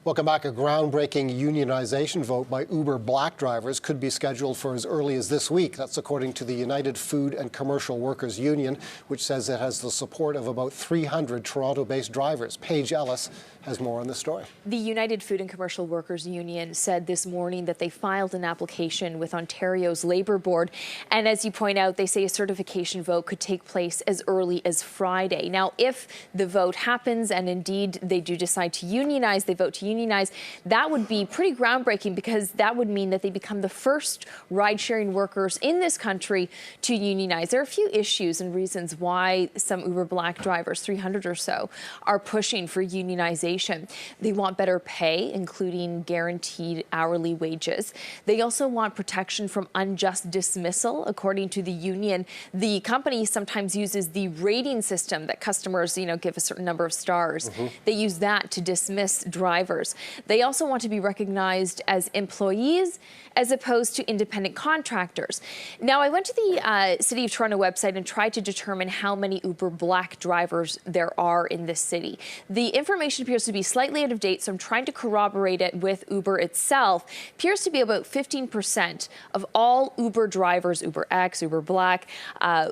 Welcome back. A groundbreaking unionization vote by Uber Black drivers could be scheduled for as early as this week. That's according to the United Food and Commercial Workers Union, which says it has the support of about 300 Toronto-based drivers. Paige Ellis has more on the story. The United Food and Commercial Workers Union said this morning that they filed an application with Ontario's Labour Board. And as you point out, they say a certification vote could take place as early as Friday. Now, if the vote happens and indeed they do decide to unionize, they vote to unionize, that would be pretty groundbreaking because that would mean that they become the first ride-sharing workers in this country to unionize. There are a few issues and reasons why some Uber Black drivers, 300 or so, are pushing for unionization. They want better pay, including guaranteed hourly wages. They also want protection from unjust dismissal. According to the union, the company sometimes uses the rating system that customers, give a certain number of stars. They use that to dismiss drivers. They also want to be recognized as employees as opposed to independent contractors. Now, I went to the City of Toronto website and tried to determine how many Uber Black drivers there are in this city. The information appears to be slightly out of date, so I'm trying to corroborate it with Uber itself. Appears to be about 15% of all Uber drivers, Uber X, Uber Black,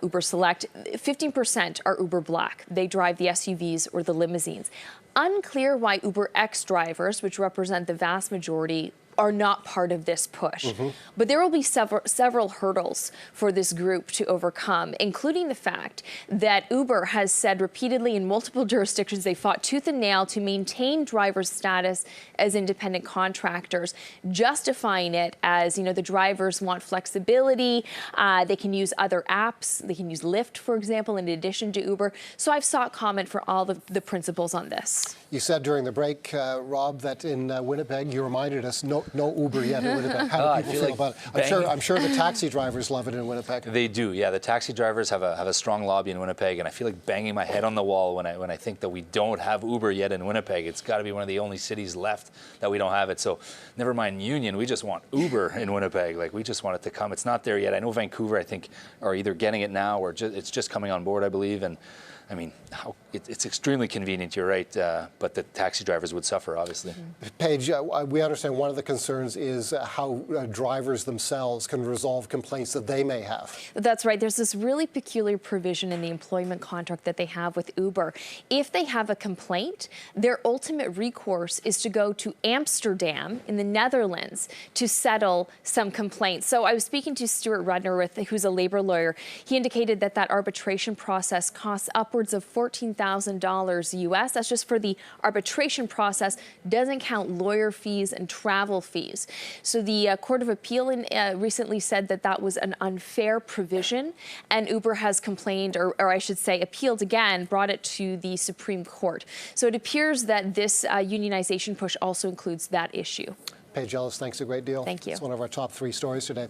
Uber Select, 15% are Uber Black. They drive the SUVs or the limousines. Unclear why Uber X drivers, which represent the vast majority, are not part of this push. But there will be several hurdles for this group to overcome, including the fact that Uber has said repeatedly in multiple jurisdictions they fought tooth and nail to maintain driver status as independent contractors, justifying it as, the drivers want flexibility, they can use other apps, they can use Lyft, for example, in addition to Uber. So I've sought comment for all the principles on this. You said during the break, Rob, that in Winnipeg, you reminded us, no Uber yet in Winnipeg. How do people feel about it? I'm sure the taxi drivers love it in Winnipeg. They do, yeah. The taxi drivers have a strong lobby in Winnipeg, and I feel like banging my head on the wall when I think that we don't have Uber yet in Winnipeg. It's got to be one of the only cities left that we don't have it. So never mind Union, we just want Uber in Winnipeg. Like, we just want it to come. It's not there yet. I know Vancouver, I think, are either getting it now or it's just coming on board, I believe. And I mean, it's extremely convenient, you're right, but the taxi drivers would suffer, obviously. Paige, we understand one of the concerns is how drivers themselves can resolve complaints that they may have. That's right. There's this really peculiar provision in the employment contract that they have with Uber. If they have a complaint, their ultimate recourse is to go to Amsterdam in the Netherlands to settle some complaints. So I was speaking to Stuart Rudner, who's a labor lawyer. He indicated that arbitration process costs upwards of $14,000 US. That's just for the arbitration process, doesn't count lawyer fees and travel fees. So the Court of Appeal recently said that was an unfair provision, and Uber has complained, or I should say appealed again, brought it to the Supreme Court. So it appears that this unionization push also includes that issue. Paige Ellis, thanks a great deal. Thank you. It's one of our top 3 stories today.